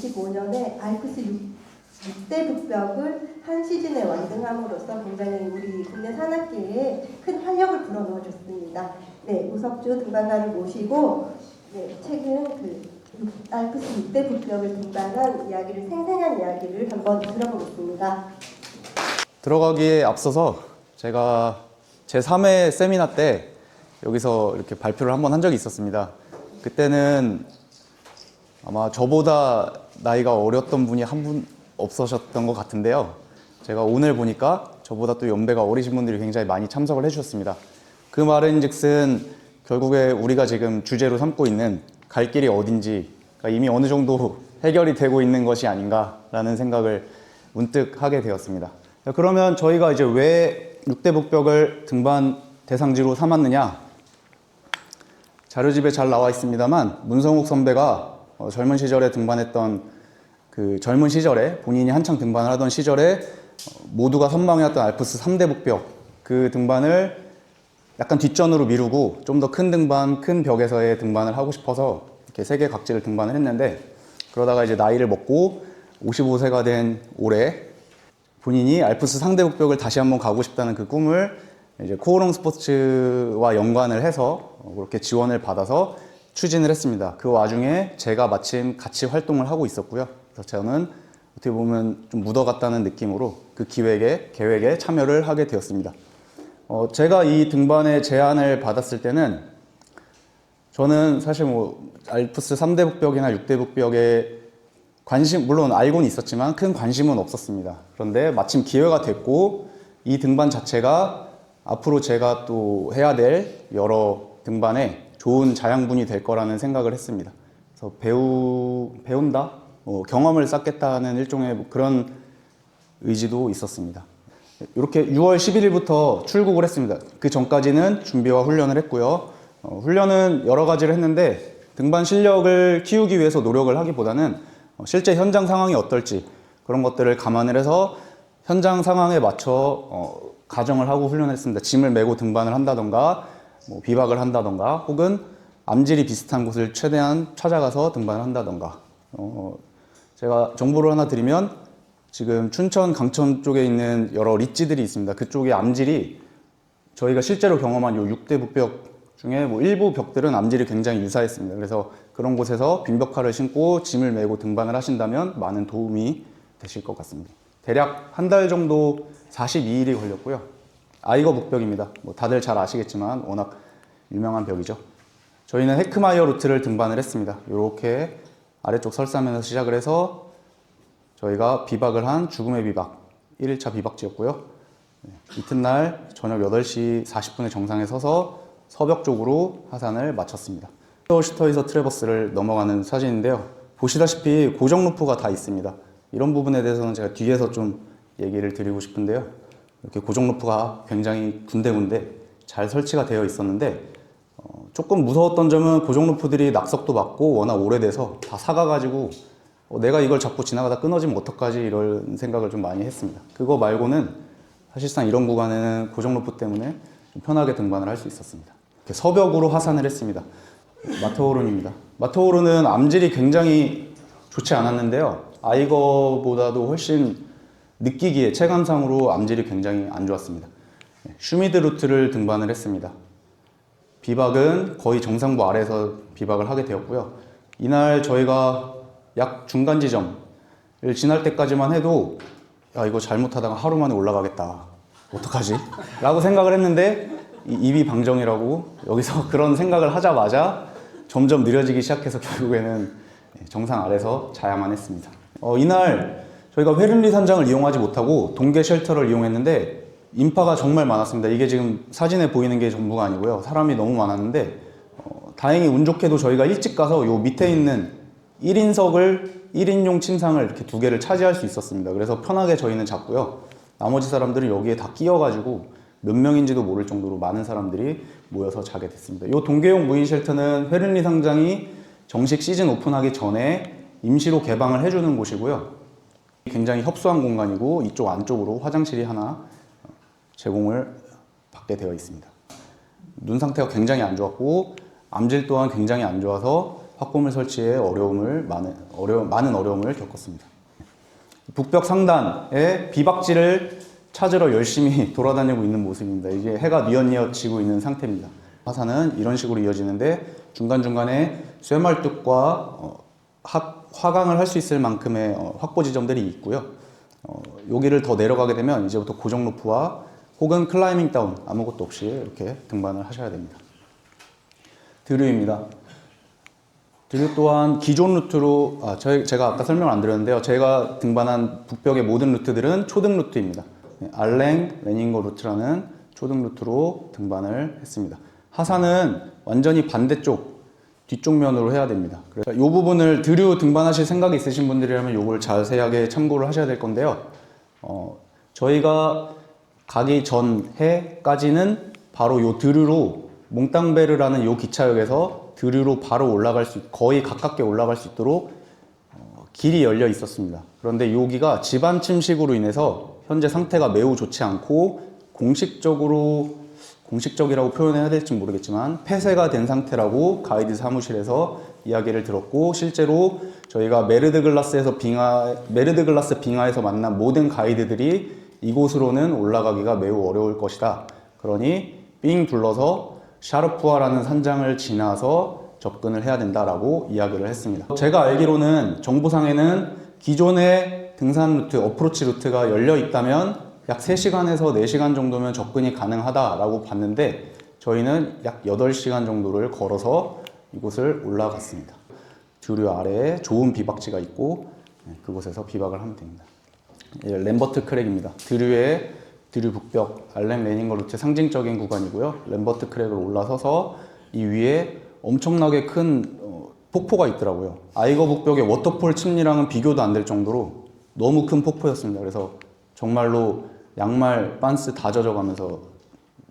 2025년에 알프스 6대 북벽을 한 시즌에 완등함으로써 굉장히 우리 국내 산악계에 큰 활력을 불어넣어줬습니다. 네, 우석주 등반가를 모시고 최근 알프스 6대 북벽을 등반한 이야기를, 생생한 이야기를 한번 들어보겠습니다. 들어가기에 앞서서 제가 제3회 세미나 때 여기서 이렇게 발표를 한번 한 적이 있었습니다. 그때는 아마 저보다 나이가 어렸던 분이 한 분 없으셨던 것 같은데요. 제가 오늘 보니까 저보다 또 연배가 어리신 분들이 굉장히 많이 참석을 해주셨습니다. 그 말인즉슨 결국에 우리가 지금 주제로 삼고 있는 갈 길이 어딘지가 이미 어느 정도 해결이 되고 있는 것이 아닌가라는 생각을 문득 하게 되었습니다. 그러면 저희가 이제 왜 6대 북벽을 등반 대상지로 삼았느냐? 자료집에 잘 나와 있습니다만 문성욱 선배가 젊은 시절에 등반했던 그 젊은 시절에 본인이 한창 등반을 하던 시절에 모두가 선망해왔던 알프스 3대 북벽 그 등반을 약간 뒷전으로 미루고 좀 더 큰 등반, 큰 벽에서의 등반을 하고 싶어서 이렇게 세계 각지를 등반을 했는데, 그러다가 이제 나이를 먹고 55세가 된 올해 본인이 알프스 상대 북벽을 다시 한번 가고 싶다는 그 꿈을 이제 코오롱 스포츠와 연관을 해서 그렇게 지원을 받아서 추진을 했습니다. 그 와중에 제가 마침 같이 활동을 하고 있었고요. 그래서 저는 어떻게 보면 좀 묻어갔다는 느낌으로 그 계획에 참여를 하게 되었습니다. 제가 이 등반의 제안을 받았을 때는 저는 사실 알프스 3대 북벽이나 6대 북벽에 물론 알고는 있었지만 큰 관심은 없었습니다. 그런데 마침 기회가 됐고 이 등반 자체가 앞으로 제가 또 해야 될 여러 등반에 좋은 자양분이 될 거라는 생각을 했습니다. 그래서 배운다? 경험을 쌓겠다는 일종의 그런 의지도 있었습니다. 이렇게 6월 11일부터 출국을 했습니다. 그 전까지는 준비와 훈련을 했고요. 훈련은 여러 가지를 했는데 등반 실력을 키우기 위해서 노력을 하기보다는 실제 현장 상황이 어떨지 그런 것들을 감안을 해서 현장 상황에 맞춰 가정을 하고 훈련을 했습니다. 짐을 메고 등반을 한다던가 비박을 한다던가 혹은 암질이 비슷한 곳을 최대한 찾아가서 등반을 한다던가. 제가 정보를 하나 드리면 지금 춘천, 강천 쪽에 있는 여러 릿지들이 있습니다. 그쪽의 암질이 저희가 실제로 경험한 요 6대 북벽 중에 일부 벽들은 암질이 굉장히 유사했습니다. 그래서 그런 곳에서 빈벽화를 신고 짐을 메고 등반을 하신다면 많은 도움이 되실 것 같습니다. 대략 한 달 정도 42일이 걸렸고요. 아이거 북벽입니다. 다들 잘 아시겠지만 워낙 유명한 벽이죠. 저희는 헤크마이어 루트를 등반을 했습니다. 이렇게 아래쪽 설사면에서 시작을 해서 저희가 비박을 한 죽음의 비박 1일차 비박지였고요. 이튿날 저녁 8시 40분에 정상에 서서 서벽 쪽으로 하산을 마쳤습니다. 슈터에서 트래버스를 넘어가는 사진인데요. 보시다시피 고정 루프가 다 있습니다. 이런 부분에 대해서는 제가 뒤에서 좀 얘기를 드리고 싶은데요. 이렇게 고정 루프가 굉장히 군데군데 잘 설치가 되어 있었는데 조금 무서웠던 점은 고정 루프들이 낙석도 맞고 워낙 오래돼서 다 사가가지고 내가 이걸 잡고 지나가다 끊어지면 어떡하지 이런 생각을 좀 많이 했습니다. 그거 말고는 사실상 이런 구간에는 고정 루프 때문에 좀 편하게 등반을 할 수 있었습니다. 이렇게 서벽으로 하산을 했습니다. 마터호른입니다. 마터호른은 암질이 굉장히 좋지 않았는데요. 아이거보다도 훨씬 느끼기에 체감상으로 암질이 굉장히 안 좋았습니다. 슈미드 루트를 등반을 했습니다. 비박은 거의 정상부 아래에서 비박을 하게 되었고요. 이날 저희가 약 중간 지점을 지날 때까지만 해도 야 이거 잘못하다가 하루 만에 올라가겠다. 어떡하지? 라고 생각을 했는데 입이 방정이라고 여기서 그런 생각을 하자마자 점점 느려지기 시작해서 결국에는 정상 아래서 자야만 했습니다. 이날 저희가 회륜리 산장을 이용하지 못하고 동계 쉘터를 이용했는데 인파가 정말 많았습니다. 이게 지금 사진에 보이는 게 전부가 아니고요. 사람이 너무 많았는데 다행히 운 좋게도 저희가 일찍 가서 요 밑에 있는 1인석을 1인용 침상을 이렇게 2개를 차지할 수 있었습니다. 그래서 편하게 저희는 잤고요. 나머지 사람들은 여기에 다 끼어가지고 몇 명인지도 모를 정도로 많은 사람들이 모여서 자게 됐습니다. 이 동계용 무인 쉘터는 회륜리 상장이 정식 시즌 오픈하기 전에 임시로 개방을 해주는 곳이고요. 굉장히 협소한 공간이고 이쪽 안쪽으로 화장실이 하나 제공을 받게 되어 있습니다. 눈 상태가 굉장히 안 좋았고 암질 또한 굉장히 안 좋아서 확보물 설치에 많은 어려움을 겪었습니다. 북벽 상단에 비박지를 찾으러 열심히 돌아다니고 있는 모습입니다. 이게 해가 뉘엿뉘엿 지고 있는 상태입니다. 화산은 이런 식으로 이어지는데 중간중간에 쇠말뚝과 화강을 할 수 있을 만큼의 확보 지점들이 있고요. 여기를 더 내려가게 되면 이제부터 고정 로프와 혹은 클라이밍 다운 아무것도 없이 이렇게 등반을 하셔야 됩니다. 드류입니다. 드류 또한 기존 루트로 제가 아까 설명을 안 드렸는데요. 제가 등반한 북벽의 모든 루트들은 초등 루트입니다. 알랭 레닝거 루트라는 초등 루트로 등반을 했습니다. 하산은 완전히 반대쪽 뒤쪽 면으로 해야 됩니다. 그래서 이 부분을 드류 등반하실 생각이 있으신 분들이라면 이걸 자세하게 참고를 하셔야 될 건데요. 저희가 가기 전 해까지는 바로 이 드류로 몽땅베르라는 이 기차역에서 드류로 바로 거의 가깝게 올라갈 수 있도록 길이 열려 있었습니다. 그런데 여기가 지반 침식으로 인해서 현재 상태가 매우 좋지 않고 공식적이라고 표현해야 될지 모르겠지만 폐쇄가 된 상태라고 가이드 사무실에서 이야기를 들었고, 실제로 저희가 메르드글라스 빙하에서 만난 모든 가이드들이 이곳으로는 올라가기가 매우 어려울 것이다. 그러니 삥 둘러서 샤르푸아라는 산장을 지나서 접근을 해야 된다라고 이야기를 했습니다. 제가 알기로는 정보상에는 기존의 등산 루트, 어프로치 루트가 열려 있다면 약 3시간에서 4시간 정도면 접근이 가능하다라고 봤는데 저희는 약 8시간 정도를 걸어서 이곳을 올라갔습니다. 드류 아래에 좋은 비박지가 있고 그곳에서 비박을 하면 됩니다. 램버트 크랙입니다. 드류 북벽 알랭 레닝거 루트의 상징적인 구간이고요. 램버트 크랙을 올라서서 이 위에 엄청나게 큰 폭포가 있더라고요. 아이거 북벽의 워터폴 침리랑은 비교도 안 될 정도로 너무 큰 폭포였습니다. 그래서 정말로 양말, 빤스 다 젖어가면서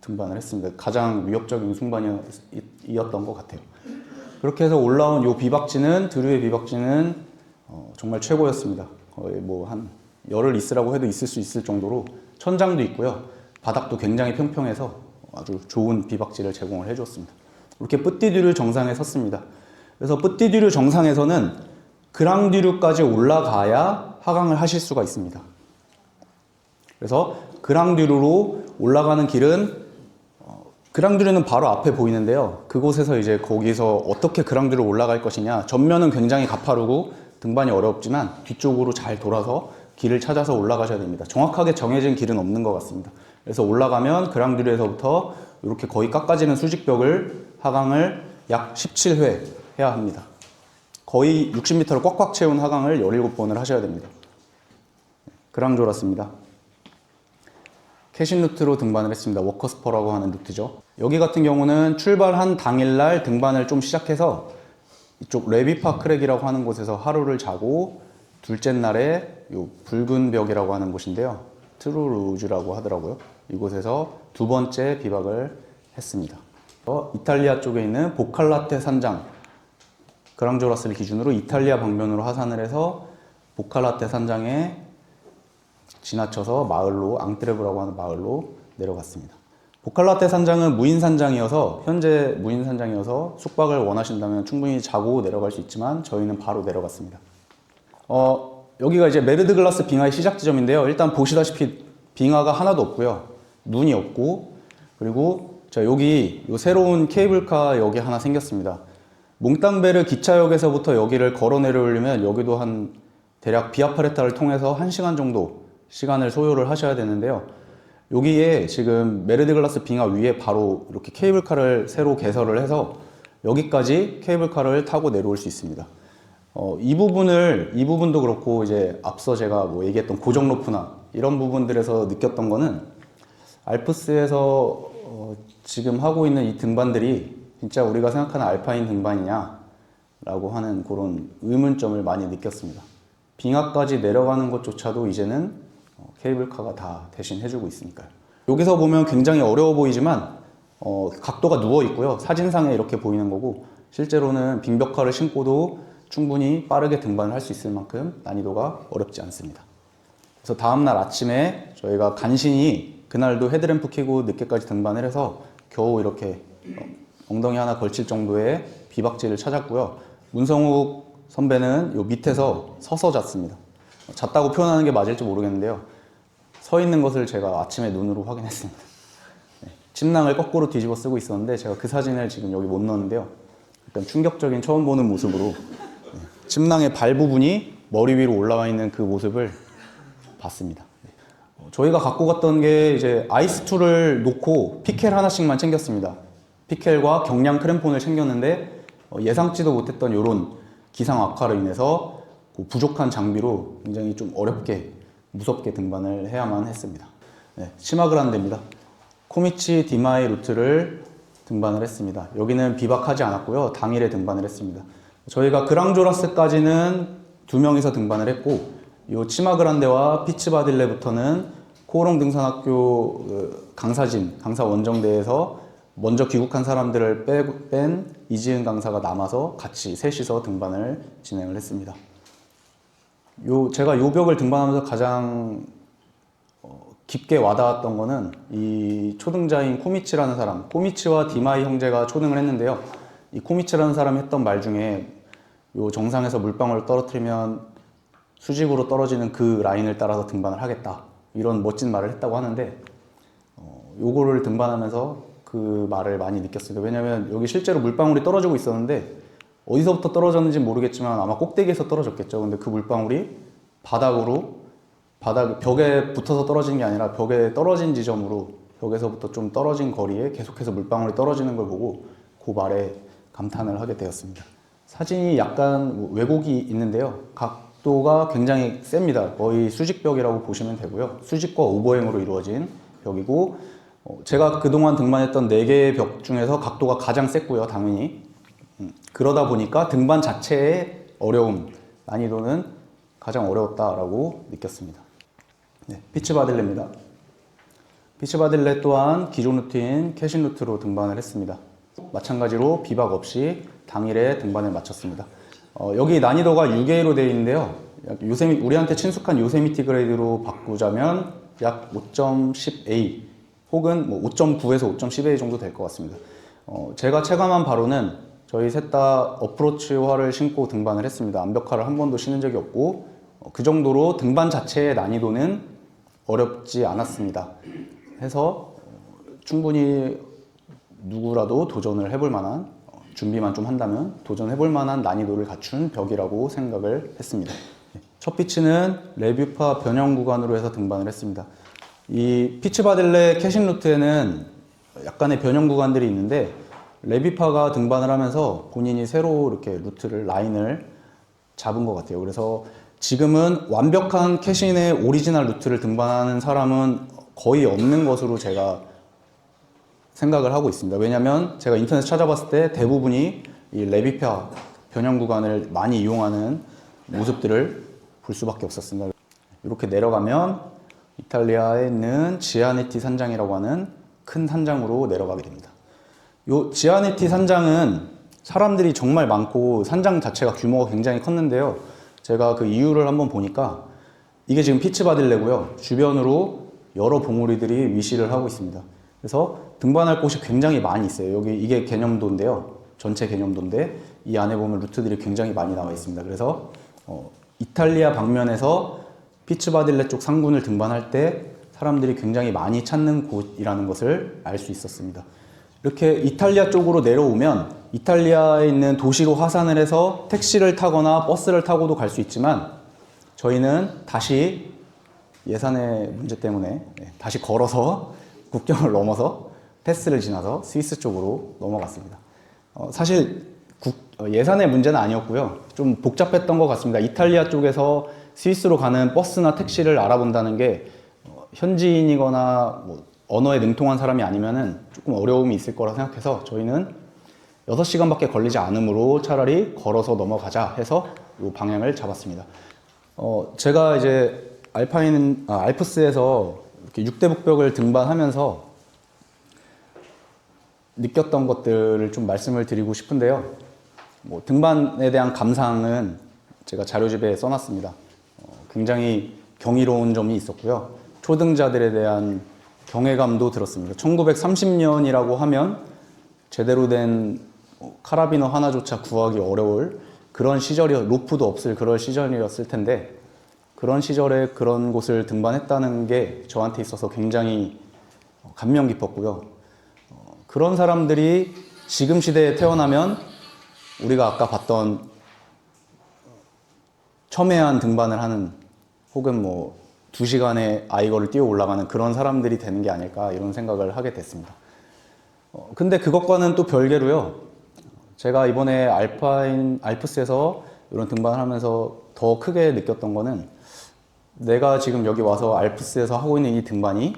등반을 했습니다. 가장 위협적인 순간이었던 것 같아요. 그렇게 해서 올라온 이 비박지는, 드류의 비박지는 정말 최고였습니다. 거의 뭐 한 열흘 있으라고 해도 있을 수 있을 정도로 천장도 있고요. 바닥도 굉장히 평평해서 아주 좋은 비박지를 제공을 해주었습니다. 이렇게 뿌띠듀르 정상에 섰습니다. 그래서 뿌띠듀르 정상에서는 그랑듀르까지 올라가야 하강을 하실 수가 있습니다. 그래서 그랑듀르로 올라가는 길은 그랑듀르는 바로 앞에 보이는데요. 그곳에서 이제 거기서 어떻게 그랑듀르 올라갈 것이냐, 전면은 굉장히 가파르고 등반이 어렵지만 뒤쪽으로 잘 돌아서 길을 찾아서 올라가셔야 됩니다. 정확하게 정해진 길은 없는 것 같습니다. 그래서 올라가면 그랑듀르에서부터 이렇게 거의 깎아지는 수직벽을 하강을 약 17회 해야 합니다. 거의 60m를 꽉꽉 채운 하강을 17번을 하셔야 됩니다. 그랑조라스입니다. 캐신 루트로 등반을 했습니다. 워커스퍼라고 하는 루트죠. 여기 같은 경우는 출발한 당일날 등반을 좀 시작해서 이쪽 레비파 크랙이라고 하는 곳에서 하루를 자고 둘째 날에 요 붉은 벽이라고 하는 곳인데요. 트루루즈라고 하더라고요. 이곳에서 두 번째 비박을 했습니다. 이탈리아 쪽에 있는 보칼라테 산장, 그랑조라스를 기준으로 이탈리아 방면으로 하산을 해서 보칼라테 산장에 지나쳐서 마을로, 앙트레브라고 하는 마을로 내려갔습니다. 보칼라테 산장은 현재 무인 산장이어서 숙박을 원하신다면 충분히 자고 내려갈 수 있지만 저희는 바로 내려갔습니다. 여기가 이제 메르드글라스 빙하의 시작 지점인데요. 일단 보시다시피 빙하가 하나도 없고요. 눈이 없고, 그리고 여기 새로운 케이블카 역이 하나 생겼습니다. 몽땅베르 기차역에서부터 여기를 걸어 내려오려면 여기도 대략 비아파레타를 통해서 1시간 정도 시간을 소요를 하셔야 되는데요. 여기에 지금 메르드글라스 빙하 위에 바로 이렇게 케이블카를 새로 개설을 해서 여기까지 케이블카를 타고 내려올 수 있습니다. 이 부분도 그렇고, 이제 앞서 제가 얘기했던 고정 로프나 이런 부분들에서 느꼈던 거는 알프스에서 지금 하고 있는 이 등반들이 진짜 우리가 생각하는 알파인 등반이냐 라고 하는 그런 의문점을 많이 느꼈습니다. 빙하까지 내려가는 것조차도 이제는 케이블카가 다 대신 해주고 있으니까요. 여기서 보면 굉장히 어려워 보이지만 각도가 누워 있고요. 사진상에 이렇게 보이는 거고, 실제로는 빙벽화를 신고도 충분히 빠르게 등반을 할 수 있을 만큼 난이도가 어렵지 않습니다. 그래서 다음날 아침에 저희가 간신히 그날도 헤드램프 켜고 늦게까지 등반을 해서 겨우 이렇게 엉덩이 하나 걸칠 정도의 비박지를 찾았고요. 문성욱 선배는 요 밑에서 서서 잤습니다. 잤다고 표현하는 게 맞을지 모르겠는데요. 서 있는 것을 제가 아침에 눈으로 확인했습니다. 네, 침낭을 거꾸로 뒤집어 쓰고 있었는데 제가 그 사진을 지금 여기 못 넣었는데요. 일단 충격적인 처음 보는 모습으로 침낭의 발 부분이 머리 위로 올라와 있는 그 모습을 봤습니다. 저희가 갖고 갔던 게 이제 아이스2를 놓고 피켈 하나씩만 챙겼습니다. 피켈과 경량 크램폰을 챙겼는데 예상치도 못했던 이런 기상 악화로 인해서 그 부족한 장비로 굉장히 좀 어렵게 무섭게 등반을 해야만 했습니다. 네, 시마그란데입니다. 코미치 디마이 루트를 등반을 했습니다. 여기는 비박하지 않았고요. 당일에 등반을 했습니다. 저희가 그랑조라스까지는 2명이서 등반을 했고 이 치마그란데와 피츠바딜레부터는 코오롱 등산학교 강사 원정대에서 먼저 귀국한 사람들을 뺀 이지은 강사가 남아서 같이 셋이서 등반을 진행을 했습니다. 제가 요 벽을 등반하면서 가장 깊게 와닿았던 거는 이 초등자인 코미치라는 사람, 코미치와 디마이 형제가 초등을 했는데요. 이 코미치라는 사람이 했던 말 중에 요 정상에서 물방울을 떨어뜨리면 수직으로 떨어지는 그 라인을 따라서 등반을 하겠다. 이런 멋진 말을 했다고 하는데 요거를 등반하면서 그 말을 많이 느꼈습니다. 왜냐면 여기 실제로 물방울이 떨어지고 있었는데 어디서부터 떨어졌는지 모르겠지만 아마 꼭대기에서 떨어졌겠죠. 근데 그 물방울이 벽에 붙어서 떨어지는 게 아니라 벽에 떨어진 지점으로 벽에서부터 좀 떨어진 거리에 계속해서 물방울이 떨어지는 걸 보고 그 말에 감탄을 하게 되었습니다. 사진이 약간 왜곡이 있는데요. 각도가 굉장히 셉니다. 거의 수직벽이라고 보시면 되고요. 수직과 오버행으로 이루어진 벽이고 제가 그동안 등반했던 4개의 벽 중에서 각도가 가장 셌고요. 당연히. 그러다 보니까 등반 자체의 어려움, 난이도는 가장 어려웠다라고 느꼈습니다. 네, 피츠바딜레입니다. 피츠바딜레 또한 기존 루트인 캐신 루트로 등반을 했습니다. 마찬가지로 비박 없이 당일에 등반을 마쳤습니다. 여기 난이도가 6A로 되어 있는데요. 우리한테 친숙한 요세미티 그레이드로 바꾸자면 약 5.10A 혹은 5.9에서 5.10A 정도 될 것 같습니다. 제가 체감한 바로는 저희 셋 다 어프로치화를 신고 등반을 했습니다. 암벽화를 한 번도 신은 적이 없고 그 정도로 등반 자체의 난이도는 어렵지 않았습니다. 해서 충분히 누구라도 도전을 해볼 만한 준비만 좀 한다면 도전해볼 만한 난이도를 갖춘 벽이라고 생각을 했습니다. 첫 피치는 레뷰파 변형 구간으로 해서 등반을 했습니다. 이 피츠바딜레 캐신 루트에는 약간의 변형 구간들이 있는데 레비파가 등반을 하면서 본인이 새로 이렇게 라인을 잡은 것 같아요. 그래서 지금은 완벽한 캐신의 오리지널 루트를 등반하는 사람은 거의 없는 것으로 제가 생각을 하고 있습니다. 왜냐하면 제가 인터넷 찾아봤을 때 대부분이 이 레비파 변형 구간을 많이 이용하는 모습들을 볼 수밖에 없었습니다. 이렇게 내려가면 이탈리아에 있는 지아네티 산장이라고 하는 큰 산장으로 내려가게 됩니다. 이 지아네티 산장은 사람들이 정말 많고 산장 자체가 규모가 굉장히 컸는데요. 제가 그 이유를 한번 보니까 이게 지금 피츠바딜레고요. 주변으로 여러 봉우리들이 위시를 하고 있습니다. 그래서 등반할 곳이 굉장히 많이 있어요. 이게 개념도인데요. 전체 개념도인데 이 안에 보면 루트들이 굉장히 많이 나와 있습니다. 그래서 이탈리아 방면에서 피츠바딜레 쪽 상군을 등반할 때 사람들이 굉장히 많이 찾는 곳이라는 것을 알 수 있었습니다. 이렇게 이탈리아 쪽으로 내려오면 이탈리아에 있는 도시로 하산을 해서 택시를 타거나 버스를 타고도 갈 수 있지만 저희는 다시 예산의 문제 때문에 다시 걸어서 국경을 넘어서 패스를 지나서 스위스 쪽으로 넘어갔습니다. 사실 예산의 문제는 아니었고요. 좀 복잡했던 것 같습니다. 이탈리아 쪽에서 스위스로 가는 버스나 택시를 알아본다는 게 현지인이거나 언어에 능통한 사람이 아니면은 조금 어려움이 있을 거라 생각해서 저희는 6시간밖에 걸리지 않으므로 차라리 걸어서 넘어가자 해서 이 방향을 잡았습니다. 제가 이제 알프스에서 이렇게 6대 북벽을 등반하면서 느꼈던 것들을 좀 말씀을 드리고 싶은데요. 등반에 대한 감상은 제가 자료집에 써놨습니다. 굉장히 경이로운 점이 있었고요. 초등자들에 대한 경외감도 들었습니다. 1930년이라고 하면 제대로 된 카라비너 하나조차 구하기 어려울 그런 로프도 없을 그런 시절이었을 텐데 그런 시절에 그런 곳을 등반했다는 게 저한테 있어서 굉장히 감명 깊었고요. 그런 사람들이 지금 시대에 태어나면 우리가 아까 봤던 첨예한 등반을 하는 혹은 뭐 2시간에 아이거를 뛰어 올라가는 그런 사람들이 되는 게 아닐까 이런 생각을 하게 됐습니다. 근데 그것과는 또 별개로요. 제가 이번에 알프스에서 이런 등반을 하면서 더 크게 느꼈던 거는 내가 지금 여기 와서 알프스에서 하고 있는 이 등반이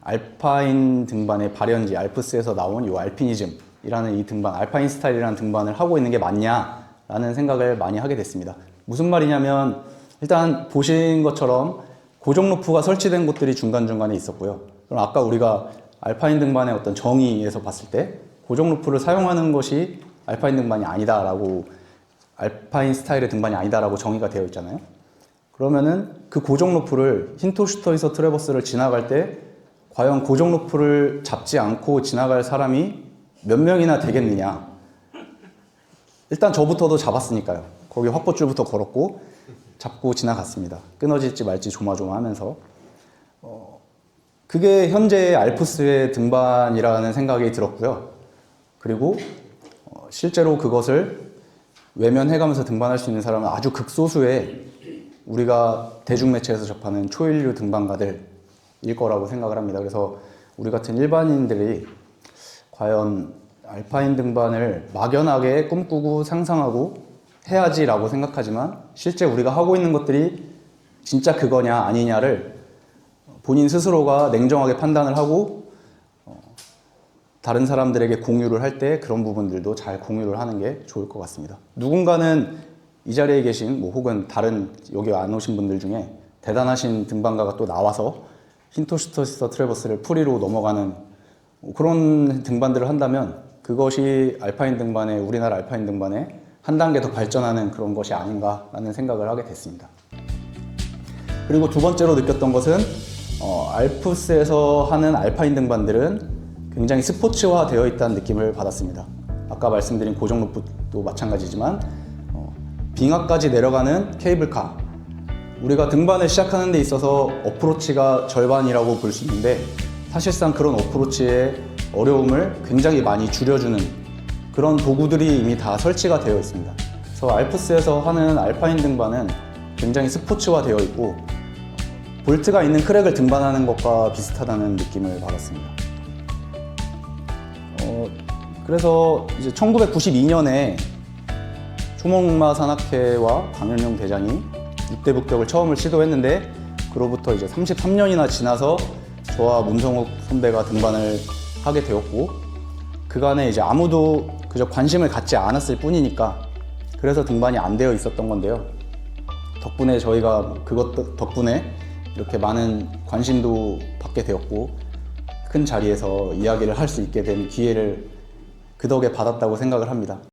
알파인 등반의 발현지, 알프스에서 나온 이 알피니즘이라는 이 등반, 알파인 스타일이라는 등반을 하고 있는 게 맞냐라는 생각을 많이 하게 됐습니다. 무슨 말이냐면 일단 보신 것처럼 고정 로프가 설치된 곳들이 중간중간에 있었고요. 그럼 아까 우리가 알파인 등반의 어떤 정의에서 봤을 때 고정 로프를 사용하는 것이 알파인 등반이 아니다라고, 알파인 스타일의 등반이 아니다라고 정의가 되어 있잖아요. 그러면은 그 고정 로프를 힌토슈터이서 트래버스를 지나갈 때 과연 고정 로프를 잡지 않고 지나갈 사람이 몇 명이나 되겠느냐. 일단 저부터도 잡았으니까요. 거기 확보줄부터 걸었고 잡고 지나갔습니다. 끊어질지 말지 조마조마하면서. 그게 현재 알프스의 등반이라는 생각이 들었고요. 그리고 실제로 그것을 외면해가면서 등반할 수 있는 사람은 아주 극소수의 우리가 대중매체에서 접하는 초인류 등반가들일 거라고 생각을 합니다. 그래서 우리 같은 일반인들이 과연 알파인 등반을 막연하게 꿈꾸고 상상하고 해야지라고 생각하지만 실제 우리가 하고 있는 것들이 진짜 그거냐 아니냐를 본인 스스로가 냉정하게 판단을 하고 다른 사람들에게 공유를 할 때 그런 부분들도 잘 공유를 하는 게 좋을 것 같습니다. 누군가는 이 자리에 계신 혹은 다른 여기 안 오신 분들 중에 대단하신 등반가가 또 나와서 힌토슈터시서 트래버스를 프리로 넘어가는 그런 등반들을 한다면 그것이 알파인 등반의, 우리나라 알파인 등반에 한 단계 더 발전하는 그런 것이 아닌가라는 생각을 하게 됐습니다. 그리고 두 번째로 느꼈던 것은 알프스에서 하는 알파인 등반들은 굉장히 스포츠화 되어 있다는 느낌을 받았습니다. 아까 말씀드린 고정 로프도 마찬가지지만 빙하까지 내려가는 케이블카, 우리가 등반을 시작하는 데 있어서 어프로치가 절반이라고 볼 수 있는데 사실상 그런 어프로치의 어려움을 굉장히 많이 줄여주는 그런 도구들이 이미 다 설치가 되어 있습니다. 그래서 알프스에서 하는 알파인 등반은 굉장히 스포츠화 되어 있고 볼트가 있는 크랙을 등반하는 것과 비슷하다는 느낌을 받았습니다. 그래서 이제 1992년에 초목마 산악회와 강현용 대장이 6대 북벽을 처음을 시도했는데 그로부터 이제 33년이나 지나서 저와 문성욱 선배가 등반을 하게 되었고 그간에 이제 아무도 그저 관심을 갖지 않았을 뿐이니까 그래서 등반이 안 되어 있었던 건데요. 덕분에 저희가 그것 덕분에 이렇게 많은 관심도 받게 되었고 큰 자리에서 이야기를 할 수 있게 된 기회를 그 덕에 받았다고 생각을 합니다.